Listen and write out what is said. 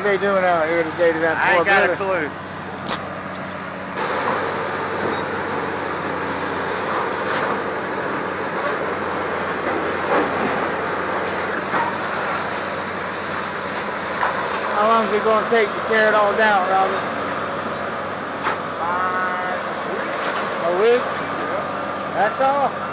they doing out here today to that I poor ain't got a builder? clue. How long is it going to take to tear it all down, Robert? 5 weeks. A week? Yeah. That's all?